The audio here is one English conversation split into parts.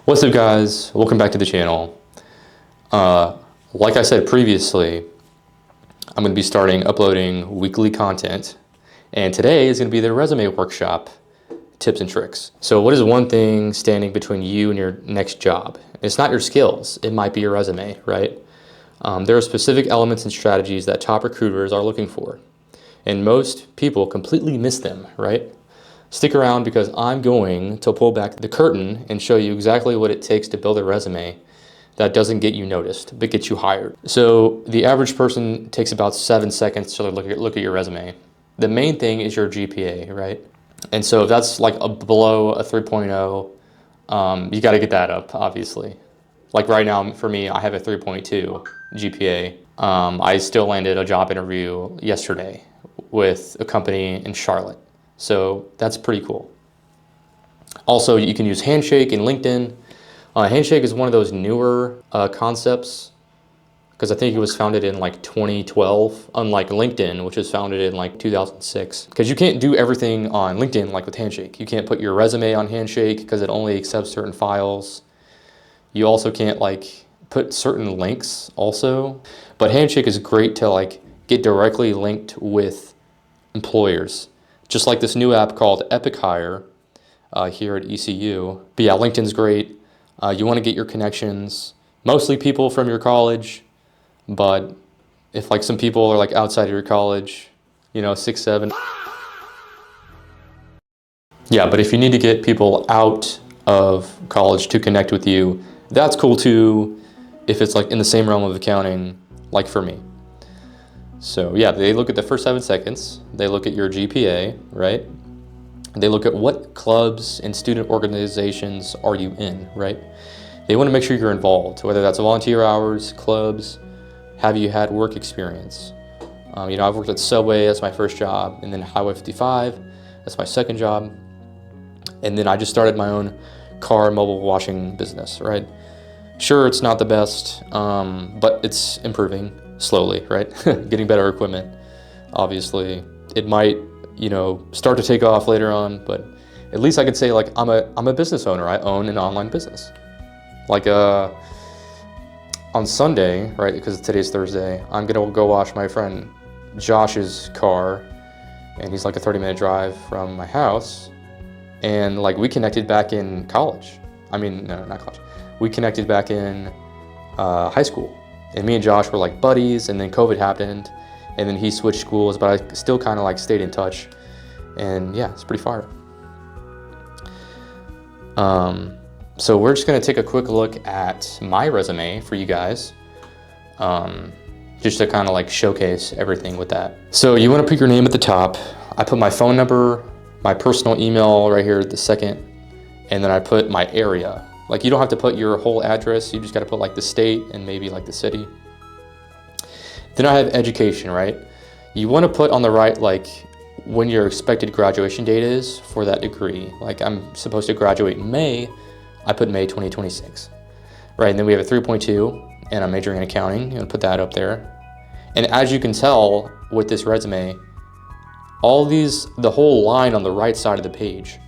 What's up, guys? Welcome back to the channel. Like I said previously, I'm going to be starting uploading weekly content, and today is going to be the resume workshop tips and tricks. So what is one thing standing between you and your next job? It's not your skills, it might be your resume, right? There are specific elements and strategies that top recruiters are looking for, and most people completely miss them, right? Stick around because I'm going to pull back the curtain and show you exactly what it takes to build a resume that doesn't get you noticed, but gets you hired. So the average person takes about 7 seconds to look at your resume. The main thing is your GPA, right? And so if that's like below a 3.0, you got to get that up, obviously. Like right now, for me, I have a 3.2 GPA. I still landed a job interview yesterday with a company in Charlotte. So that's pretty cool. Also, you can use Handshake and LinkedIn. Handshake is one of those newer concepts because I think it was founded in like 2012, unlike LinkedIn, which was founded in like 2006. Because you can't do everything on LinkedIn like with Handshake. You can't put your resume on Handshake because it only accepts certain files. You also can't like put certain links also. But Handshake is great to like get directly linked with employers. Just like this new app called Epic Hire here at ECU. But yeah, LinkedIn's great. You want to get your connections, mostly people from your college, but if like some people are like outside of your college, 6, 7. Yeah, but if you need to get people out of college to connect with you, that's cool too, if it's like in the same realm of accounting, like for me. So yeah, they look at the first 7 seconds, they look at your GPA, right? They look at what clubs and student organizations are you in, right? They want to make sure you're involved, whether that's volunteer hours, clubs, have you had work experience? I've worked at Subway, that's my first job, and then Highway 55, that's my second job. And then I just started my own car mobile washing business, right? Sure, it's not the best, but it's improving slowly, right? Getting better equipment. Obviously, it might, start to take off later on, but at least I could say like I'm a business owner. I own an online business. Like on Sunday, right? Because today's Thursday, I'm gonna go wash my friend Josh's car, and he's like a 30-minute drive from my house. And like we connected back in college. No, not college. We connected back in high school. And me and Josh were like buddies, and then COVID happened, and then he switched schools, but I still kind of like stayed in touch. And yeah, it's pretty fire. So we're just gonna take a quick look at my resume for you guys, just to kind of like showcase everything with that. So you wanna put your name at the top. I put my phone number, my personal email right here at the second, and then I put my area. Like you don't have to put your whole address, you just gotta put like the state and maybe like the city. Then I have education, right? You wanna put on the right like when your expected graduation date is for that degree. Like I'm supposed to graduate in May, I put May 2026, right? And then we have a 3.2 and I'm majoring in accounting. I'm gonna put that up there. And as you can tell with this resume, the whole line on the right side of the page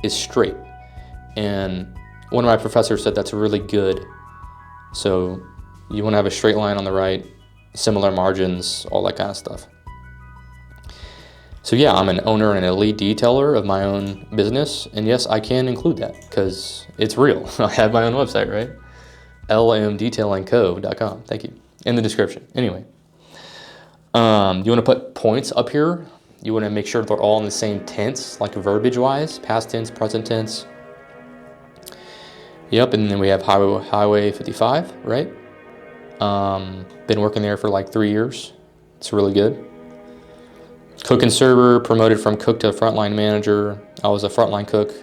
is straight. And one of my professors said that's really good. So you want to have a straight line on the right, similar margins, all that kind of stuff. So yeah, I'm an owner and a lead detailer of my own business. And yes, I can include that because it's real. I have my own website, right? lmdetailingco.com. Thank you. In the description. Anyway, you want to put points up here. You want to make sure they're all in the same tense, like verbiage wise, past tense, present tense. Yep, and then we have Highway 55, right? Been working there for like 3 years. It's really good. Cook and server, promoted from cook to frontline manager. I was a frontline cook,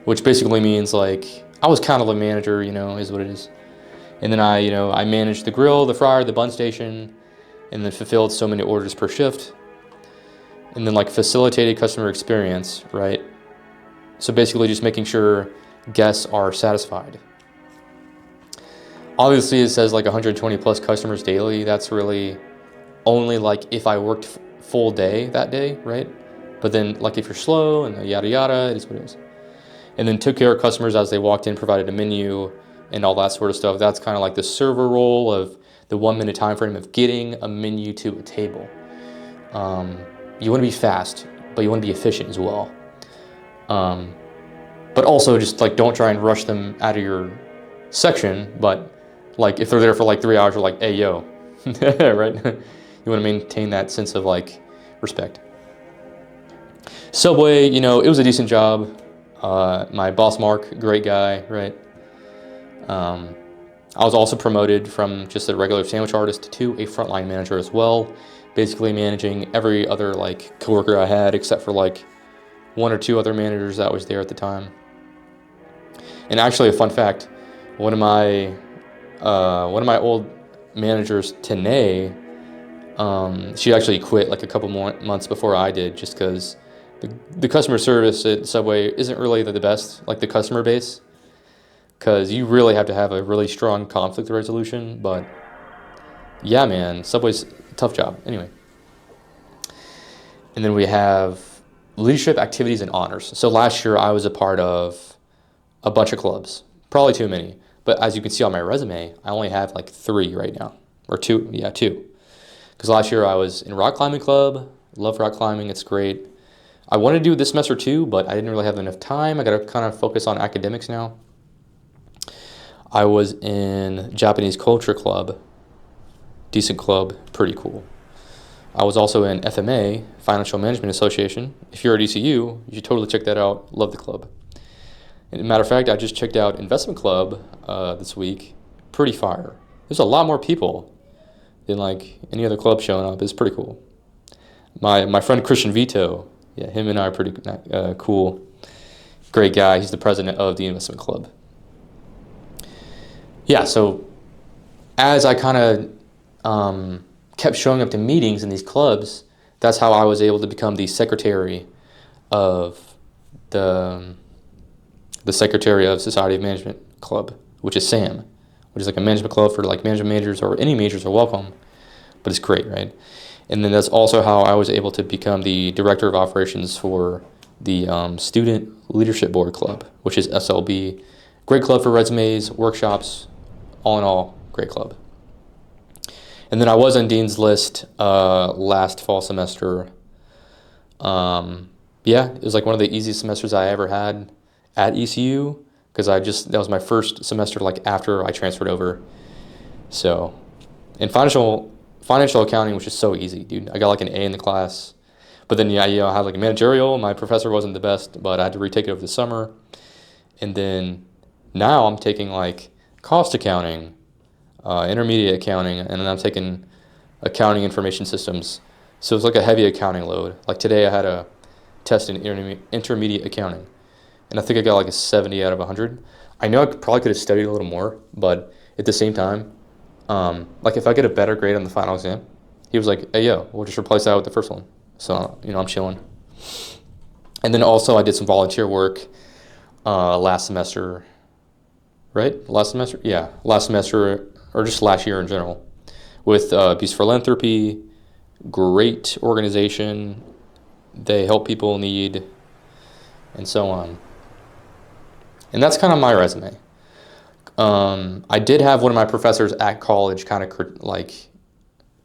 which basically means like I was kind of a manager, is what it is. And then I managed the grill, the fryer, the bun station, and then fulfilled so many orders per shift. And then like facilitated customer experience, right? So basically just making sure guests are satisfied. Obviously it says like 120 plus customers daily. That's really only like if I worked full day that day, right? But then like if you're slow and yada yada, it is what it is. and then took care of customers as they walked in, provided a menu and all that sort of stuff. That's kind of like the server role of the 1 minute time frame of getting a menu to a table. You want to be fast, but you want to be efficient as well. But also just like don't try and rush them out of your section. But like if they're there for like 3 hours, you're like, hey yo, right? You want to maintain that sense of like respect. Subway, you know, it was a decent job. My boss Mark, great guy, right? I was also promoted from just a regular sandwich artist to a frontline manager as well, basically managing every other like coworker I had except for like 1 or 2 other managers that was there at the time. And actually, a fun fact: one of my old managers, Tanae, she actually quit like a couple more months before I did, just because the customer service at Subway isn't really the best, like the customer base, because you really have to have a really strong conflict resolution. But yeah, man, Subway's a tough job. Anyway, and then we have leadership activities and honors. So last year I was a part of a bunch of clubs, probably too many. But as you can see on my resume, I only have like 3 right now, or 2. Yeah, 2. Because last year I was in rock climbing club. Love rock climbing. It's great. I wanted to do it this semester too, but I didn't really have enough time. I got to kind of focus on academics now. I was in Japanese culture club. Decent club. Pretty cool. I was also in FMA, Financial Management Association. If you're at ECU, you should totally check that out. Love the club. As a matter of fact, I just checked out Investment Club this week. Pretty fire. There's a lot more people than like any other club showing up. It's pretty cool. My friend Christian Vito, yeah, him and I are pretty cool. Great guy. He's the president of the Investment Club. Yeah, so as I kind of kept showing up to meetings in these clubs, that's how I was able to become the secretary of the Secretary of Society of Management Club, which is SAM, which is like a management club for like management majors, or any majors are welcome, but it's great, right? And then that's also how I was able to become the director of operations for the Student Leadership Board Club, which is SLB. Great club for resumes, workshops, all in all, great club. And then I was on Dean's List last fall semester. Yeah, it was like one of the easiest semesters I ever had at ECU, because that was my first semester like after I transferred over. So, and financial accounting was just so easy, dude. I got like an A in the class. But then, yeah, I had like a managerial. My professor wasn't the best, but I had to retake it over the summer. And then now I'm taking like cost accounting, intermediate accounting, and then I'm taking accounting information systems. So it's like a heavy accounting load. Like today I had a test in intermediate accounting, and I think I got like a 70 out of 100. I know I probably could have studied a little more, but at the same time, like if I get a better grade on the final exam, he was like, hey, yo, we'll just replace that with the first one. So, I'm chilling. And then also I did some volunteer work last semester, right? Last semester? Yeah, last semester, or just last year in general, with Peace Philanthropy. Great organization. They help people in need, and so on. And that's kind of my resume. I did have one of my professors at college kind of like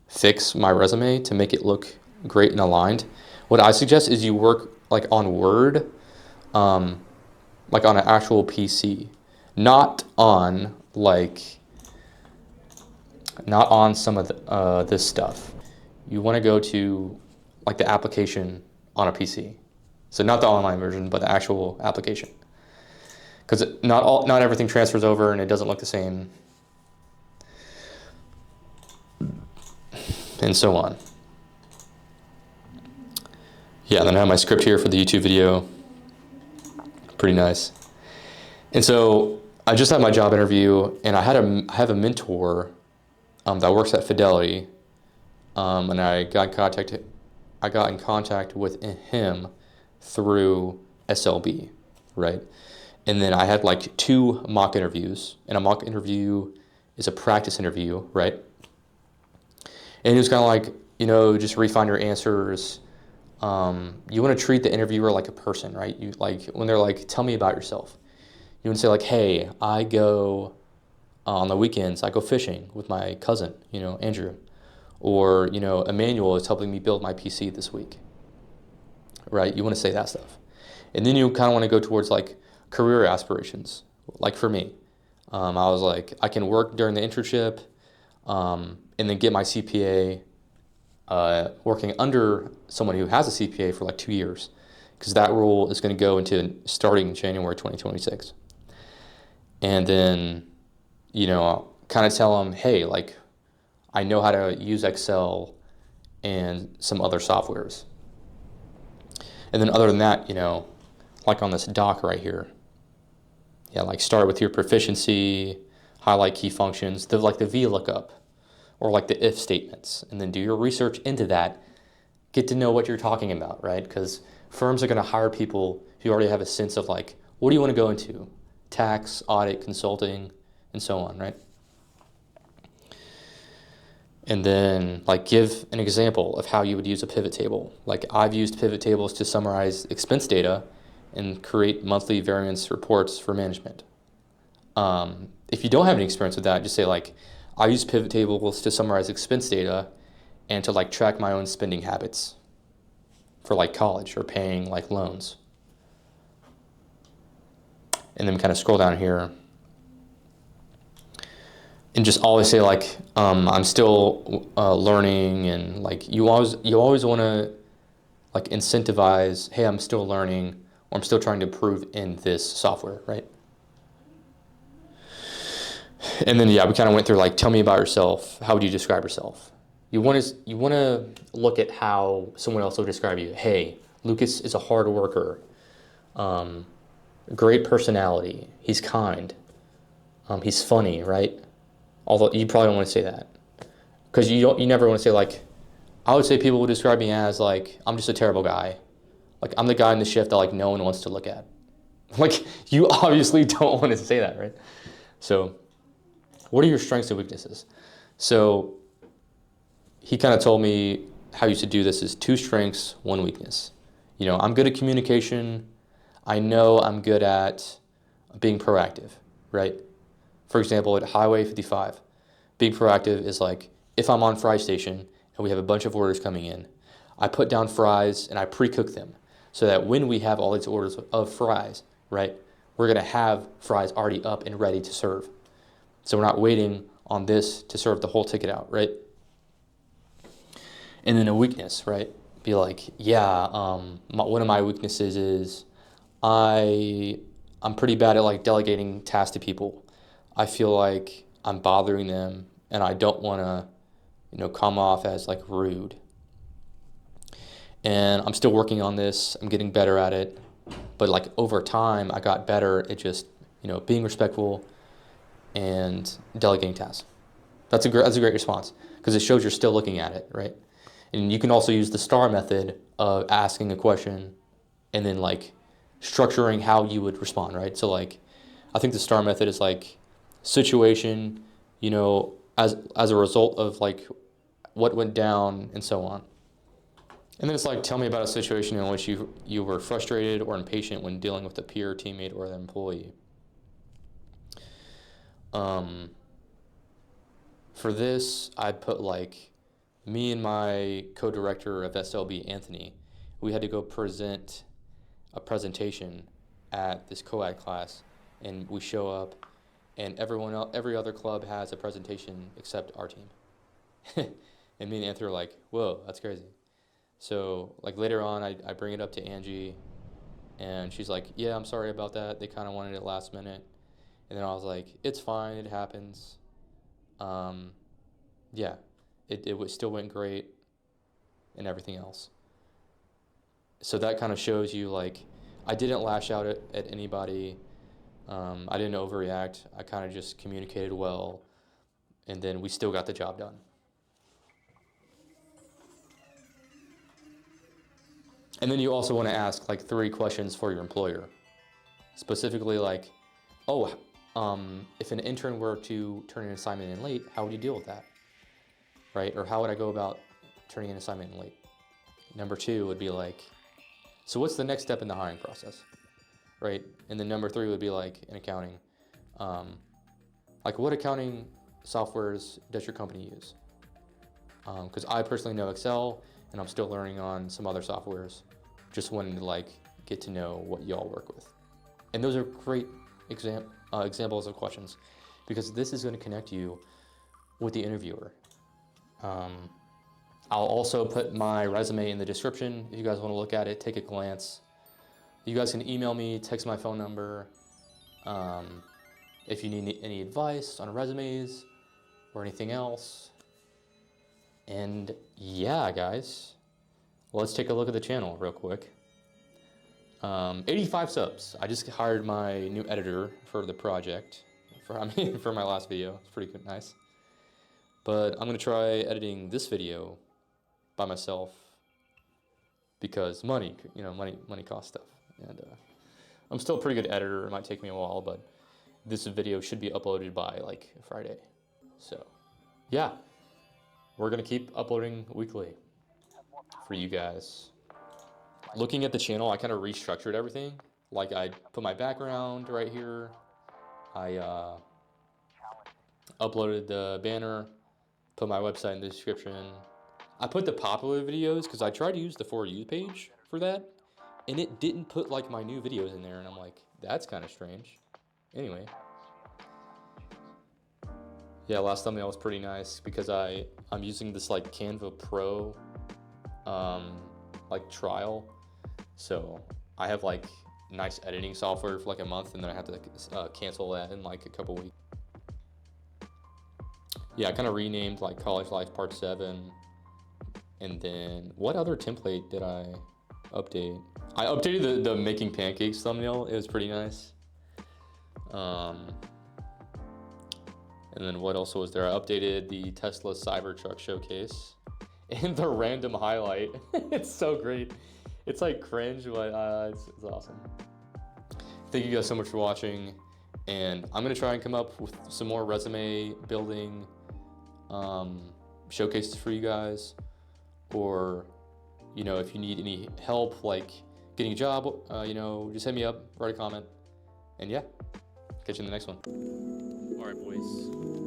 fix my resume to make it look great and aligned. What I suggest is you work like on Word, like on an actual PC, not on some of this stuff. You want to go to like the application on a PC. So not the online version, but the actual application. Because not everything transfers over and it doesn't look the same. And so on. Yeah, and then I have my script here for the YouTube video. Pretty nice. And so I just had my job interview, and I have a mentor that works at Fidelity, and I got in contact with him through SLB, right? And then I had like 2 mock interviews, and a mock interview is a practice interview, right? And it was kind of like, just refine your answers, You want to treat the interviewer like a person, right? You like when they're like, tell me about yourself. You want to say like, hey, I go on the weekends, I go fishing with my cousin, Andrew. Or, Emmanuel is helping me build my PC this week, right? You want to say that stuff. And then you kind of want to go towards like career aspirations. Like for me, I was like, I can work during the internship and then get my CPA working under someone who has a CPA for like 2 years, because that rule is going to go into starting January 2026. And then, kind of tell them, hey, like, I know how to use Excel and some other softwares. And then other than that, like on this doc right here, yeah, like start with your proficiency, highlight key functions, like the VLOOKUP or like the if statements, and then do your research into that. Get to know what you're talking about, right? Because firms are going to hire people who already have a sense of like, what do you want to go into? Tax, audit, consulting, and so on, right? And then like give an example of how you would use a pivot table. Like I've used pivot tables to summarize expense data and create monthly variance reports for management. If you don't have any experience with that, just say like, I use pivot tables to summarize expense data and to like track my own spending habits for like college or paying like loans. And then kind of scroll down here and just always say like, I'm still learning, and like you always want to like incentivize, hey, I'm still learning, or I'm still trying to improve in this software, right? And then yeah, we kind of went through like, tell me about yourself. How would you describe yourself? You want to look at how someone else will describe you. Hey, Lucas is a hard worker, great personality. He's kind. He's funny, right? Although you probably don't want to say that, because you never want to say like, I would say people would describe me as like, I'm just a terrible guy. Like I'm the guy in the shift that like no one wants to look at. Like you obviously don't want to say that, right? So what are your strengths and weaknesses? So he kind of told me how you should do this is 2 strengths, 1 weakness. I'm good at communication. I know I'm good at being proactive, right? For example, at Highway 55, being proactive is like, if I'm on fry station and we have a bunch of orders coming in, I put down fries and I pre-cook them so that when we have all these orders of fries, right, we're going to have fries already up and ready to serve. So we're not waiting on this to serve the whole ticket out, right? And then a weakness, right? Be like, yeah, one of my weaknesses is I'm pretty bad at like delegating tasks to people. I feel like I'm bothering them and I don't want to, come off as like rude. And I'm still working on this. I'm getting better at it. But like over time, I got better at just, being respectful and delegating tasks. That's a great response, because it shows you're still looking at it, right? And you can also use the STAR method of asking a question and then like structuring how you would respond, right? So like, I think the STAR method is like situation, as a result of like what went down and so on. And then it's like, tell me about a situation in which you were frustrated or impatient when dealing with a peer, teammate, or an employee. For this, I'd put like me and my co-director of SLB, Anthony. We had to go present a presentation at this co-ed class, and we show up, and every other club has a presentation except our team. And me and Anthony were like, whoa, that's crazy. So like later on, I bring it up to Angie, and she's like, yeah, I'm sorry about that. They kind of wanted it last minute. And then I was like, it's fine, it happens. Yeah, it still went great and everything else. So that kind of shows you like, I didn't lash out at anybody. I didn't overreact. I kind of just communicated well, and then we still got the job done. And then you also want to ask like 3 questions for your employer. Specifically like, oh, if an intern were to turn an assignment in late, how would you deal with that? Right? Or how would I go about turning an assignment in late? Number 2 would be like, so what's the next step in the hiring process, right? And then number 3 would be like in accounting, like what accounting softwares does your company use? Because I personally know Excel, and I'm still learning on some other softwares. Just wanting to like get to know what y'all work with. And those are great examples of questions, because this is going to connect you with the interviewer. I'll also put my resume in the description if you guys want to look at it, take a glance. You guys can email me, text my phone number. If you need any advice on resumes or anything else. And yeah, guys, let's take a look at the channel real quick. 85 subs. I just hired my new editor for the project, for my last video. It's pretty good, nice. But I'm gonna try editing this video by myself because money costs stuff. And I'm still a pretty good editor. It might take me a while, but this video should be uploaded by like Friday. So yeah, we're gonna keep uploading weekly for you guys. Looking at the channel, I kind of restructured everything. Like I put my background right here. I uploaded the banner, put my website in the description. I put the popular videos because I tried to use the For You page for that, and it didn't put like my new videos in there, and I'm like, that's kind of strange. Anyway. Yeah, last thumbnail was pretty nice because I'm using this like Canva Pro like trial. So I have like nice editing software for like a month, and then I have to cancel that in like a couple weeks. Yeah, I kind of renamed like College Life Part 7. And then what other template did I update? I updated the making pancakes thumbnail. It was pretty nice. And then what else was there? I updated the Tesla Cybertruck showcase and the random highlight. It's so great. It's like cringe, but it's awesome. Thank you guys so much for watching. And I'm gonna try and come up with some more resume building showcases for you guys. Or, if you need any help, like getting a job, just hit me up, write a comment. And yeah, catch you in the next one. All right, boys.